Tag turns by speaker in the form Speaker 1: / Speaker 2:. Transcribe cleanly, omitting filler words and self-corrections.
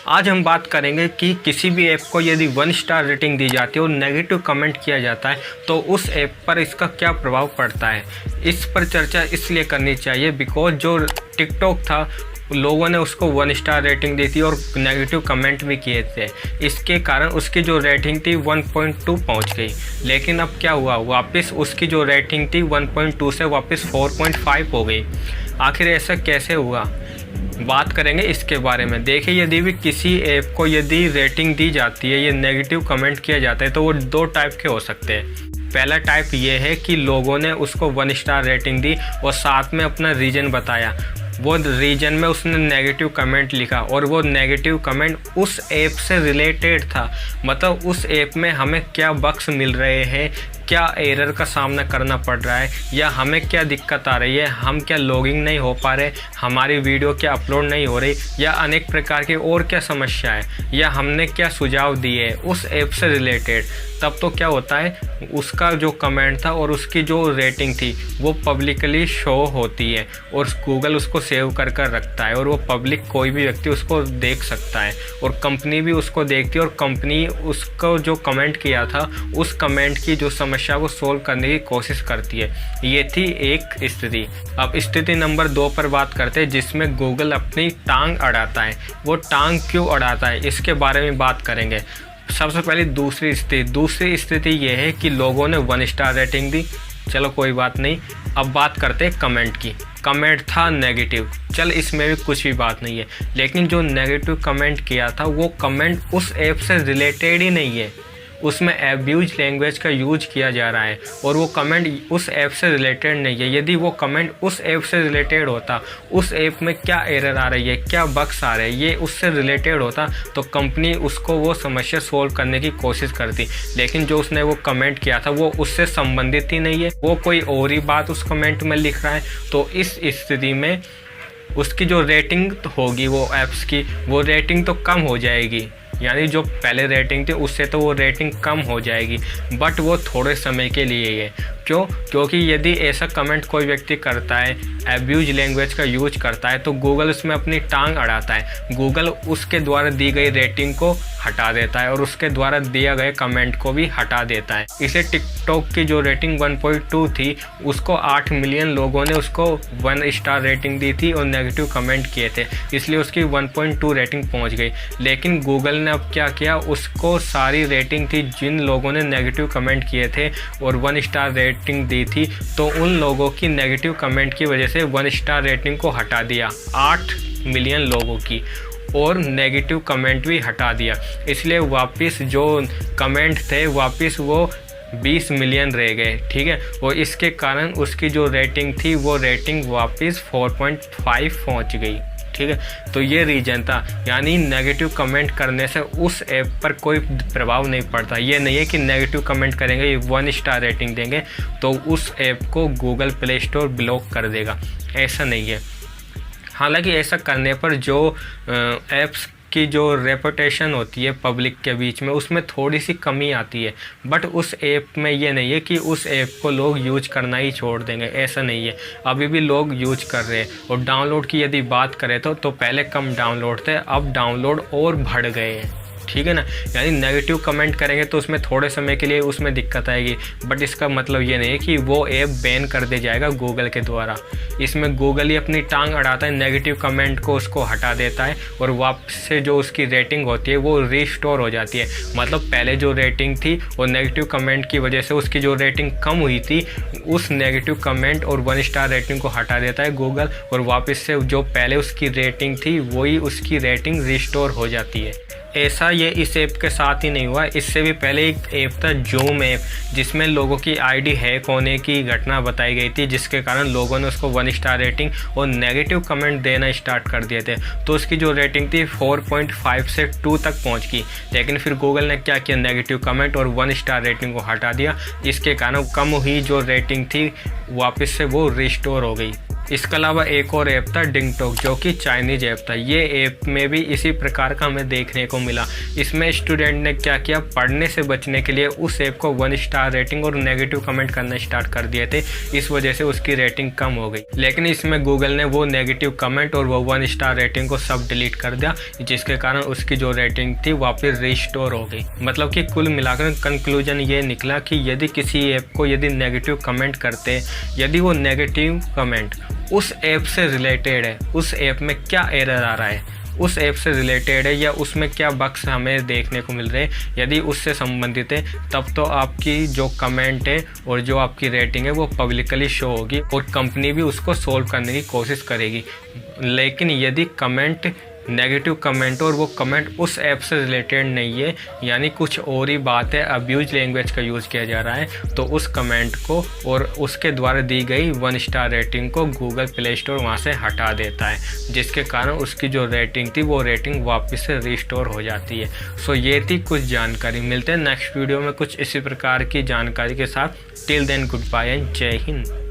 Speaker 1: आज हम बात करेंगे कि किसी भी ऐप को यदि 1 स्टार रेटिंग दी जाती है और नेगेटिव कमेंट किया जाता है तो उस ऐप पर इसका क्या प्रभाव पड़ता है। इस पर चर्चा इसलिए करनी चाहिए बिकॉज जो टिकटॉक था लोगों ने उसको 1 स्टार रेटिंग दी थी और नेगेटिव कमेंट भी किए थे। इसके कारण उसकी जो रेटिंग थी 1.2 पहुंच गई। लेकिन अब क्या हुआ, वापस उसकी जो रेटिंग थी 1.2 से वापस 4.5 हो गई। आखिर ऐसा कैसे हुआ, बात करेंगे इसके बारे में। देखिए, यदि भी किसी ऐप को यदि रेटिंग दी जाती है या नेगेटिव कमेंट किया जाता है तो वो 2 टाइप के हो सकते हैं। पहला टाइप ये है कि लोगों ने उसको 1 स्टार रेटिंग दी और साथ में अपना रीज़न बताया। वो रीजन में उसने नेगेटिव कमेंट लिखा और वो नेगेटिव कमेंट उस ऐप से रिलेटेड था। मतलब उस ऐप में हमें क्या बग्स मिल रहे हैं, क्या एरर का सामना करना पड़ रहा है, या हमें क्या दिक्कत आ रही है, हम क्या लॉगिंग नहीं हो पा रहे, हमारी वीडियो क्या अपलोड नहीं हो रही, या अनेक प्रकार की और क्या समस्या है, या हमने क्या सुझाव दिए उस ऐप से रिलेटेड। तब तो क्या होता है, उसका जो कमेंट था और उसकी जो रेटिंग थी वो पब्लिकली शो होती है और गूगल उसको सेव कर रखता है और वो पब्लिक कोई भी व्यक्ति उसको देख सकता है और कंपनी भी उसको देखती है और कंपनी उसको जो कमेंट किया था उस कमेंट की जो समस्या को सोल्व करने की कोशिश करती है। ये थी एक स्थिति। अब स्थिति नंबर 2 पर बात करते हैं जिसमें गूगल अपनी टांग अड़ाता है। वो टांग क्यों अड़ाता है इसके बारे में बात करेंगे। सबसे पहले दूसरी स्थिति ये है कि लोगों ने 1 स्टार रेटिंग दी, चलो कोई बात नहीं। अब बात करते हैं कमेंट की। कमेंट था नेगेटिव, चल इसमें भी कुछ भी बात नहीं है, लेकिन जो नेगेटिव कमेंट किया था वो कमेंट उस ऐप से रिलेटेड ही नहीं है, उसमें एब्यूज लैंग्वेज का यूज किया जा रहा है और वो कमेंट उस ऐप से रिलेटेड नहीं है। यदि वो कमेंट उस ऐप से रिलेटेड होता, उस ऐप में क्या एरर आ रही है, क्या बग्स आ रहे हैं, ये उससे रिलेटेड होता तो कंपनी उसको वो समस्या सोल्व करने की कोशिश करती। लेकिन जो उसने वो कमेंट किया था वो उससे संबंधित ही नहीं है, वो कोई और ही बात उस कमेंट में लिख रहा है। तो इस स्थिति में उसकी जो रेटिंग होगी वो ऐप्स की, वो रेटिंग तो कम हो जाएगी। यानी जो पहले रेटिंग थी उससे तो वो रेटिंग कम हो जाएगी, बट वो थोड़े समय के लिए है। क्यों? क्योंकि यदि ऐसा कमेंट कोई व्यक्ति करता है, एब्यूज लैंग्वेज का यूज करता है, तो गूगल उसमें अपनी टांग अड़ाता है। गूगल उसके द्वारा दी गई रेटिंग को हटा देता है और उसके द्वारा दिया गए कमेंट को भी हटा देता है। इसे टिकटॉक की जो रेटिंग 1.2 थी उसको 8 मिलियन लोगों ने उसको 1 स्टार रेटिंग दी थी और नेगेटिव कमेंट किए थे, इसलिए उसकी 1.2 रेटिंग पहुंच गई। लेकिन गूगल ने अब क्या किया, उसको सारी रेटिंग थी जिन लोगों ने नेगेटिव कमेंट किए थे और 1 स्टार रेटिंग दी थी, तो उन लोगों की नेगेटिव कमेंट की वजह से 1 स्टार रेटिंग को हटा दिया 8 मिलियन लोगों की, और नेगेटिव कमेंट भी हटा दिया। इसलिए वापस जो कमेंट थे वापस वो 20 मिलियन रह गए, ठीक है। और इसके कारण उसकी जो रेटिंग थी वो रेटिंग वापस 4.5 पहुंच गई, ठीक है। तो ये रीजन था, यानी नेगेटिव कमेंट करने से उस ऐप पर कोई प्रभाव नहीं पड़ता। ये नहीं है कि नेगेटिव कमेंट करेंगे, 1 स्टार रेटिंग देंगे तो उस ऐप को गूगल प्ले स्टोर ब्लॉक कर देगा, ऐसा नहीं है। हालांकि ऐसा करने पर जो ऐप्स की जो रेपुटेशन होती है पब्लिक के बीच में उसमें थोड़ी सी कमी आती है, बट उस ऐप में ये नहीं है कि उस ऐप को लोग यूज करना ही छोड़ देंगे, ऐसा नहीं है। अभी भी लोग यूज कर रहे हैं। और डाउनलोड की यदि बात करें तो पहले कम डाउनलोड थे, अब डाउनलोड और बढ़ गए हैं, ठीक है ना। यानी नेगेटिव कमेंट करेंगे तो उसमें थोड़े समय के लिए उसमें दिक्कत आएगी, बट इसका मतलब ये नहीं है कि वो ऐप बैन कर दिया जाएगा गूगल के द्वारा। इसमें गूगल ही अपनी टांग अड़ाता है, नेगेटिव कमेंट को उसको हटा देता है और वापस से जो उसकी रेटिंग होती है वो रिस्टोर हो जाती है। मतलब पहले जो रेटिंग थी और नेगेटिव कमेंट की वजह से उसकी जो रेटिंग कम हुई थी, उस नेगेटिव कमेंट और 1 स्टार रेटिंग को हटा देता है गूगल और वापस से जो पहले उसकी रेटिंग थी वही उसकी रेटिंग रिस्टोर हो जाती है। ऐसा ये इस ऐप के साथ ही नहीं हुआ, इससे भी पहले एक ऐप था जूम ऐप, जिसमें लोगों की आईडी हैक होने की घटना बताई गई थी, जिसके कारण लोगों ने उसको 1 स्टार रेटिंग और नेगेटिव कमेंट देना स्टार्ट कर दिए थे। तो उसकी जो रेटिंग थी 4.5 से 2 तक पहुंच गई। लेकिन फिर गूगल ने क्या किया, नेगेटिव कमेंट और 1 स्टार रेटिंग को हटा दिया, जिसके कारण कम हुई जो रेटिंग थी वापस से वो रिस्टोर हो गई। इसके अलावा एक और ऐप था डिंगटॉक, जो कि चाइनीज ऐप था। ये ऐप में भी इसी प्रकार का हमें देखने को मिला। इसमें स्टूडेंट ने क्या किया, पढ़ने से बचने के लिए उस ऐप को 1 स्टार रेटिंग और नेगेटिव कमेंट करना स्टार्ट कर दिए थे। इस वजह से उसकी रेटिंग कम हो गई। लेकिन इसमें गूगल ने वो नेगेटिव कमेंट और वो 1 स्टार रेटिंग को सब डिलीट कर दिया, जिसके कारण उसकी जो रेटिंग थी वापस रिस्टोर हो गई। मतलब कि कुल मिलाकर कंक्लूजन ये निकला कि यदि किसी ऐप को यदि नेगेटिव कमेंट करते, यदि वो नेगेटिव कमेंट उस ऐप से रिलेटेड है, उस ऐप में क्या एरर आ रहा है, उस ऐप से रिलेटेड है या उसमें क्या बग्स हमें देखने को मिल रहे हैं, यदि उससे संबंधित है, तब तो आपकी जो कमेंट है और जो आपकी रेटिंग है वो पब्लिकली शो होगी और कंपनी भी उसको सोल्व करने की कोशिश करेगी। लेकिन यदि कमेंट नेगेटिव कमेंट और वो कमेंट उस ऐप से रिलेटेड नहीं है, यानी कुछ और ही बात है, अब्यूज लैंग्वेज का यूज़ किया जा रहा है, तो उस कमेंट को और उसके द्वारा दी गई 1 स्टार रेटिंग को गूगल प्ले स्टोर वहाँ से हटा देता है, जिसके कारण उसकी जो रेटिंग थी वो रेटिंग वापस से रिस्टोर हो जाती है। सो ये थी कुछ जानकारी। मिलते हैं नेक्स्ट वीडियो में कुछ इसी प्रकार की जानकारी के साथ। Till then good bye and जय हिंद।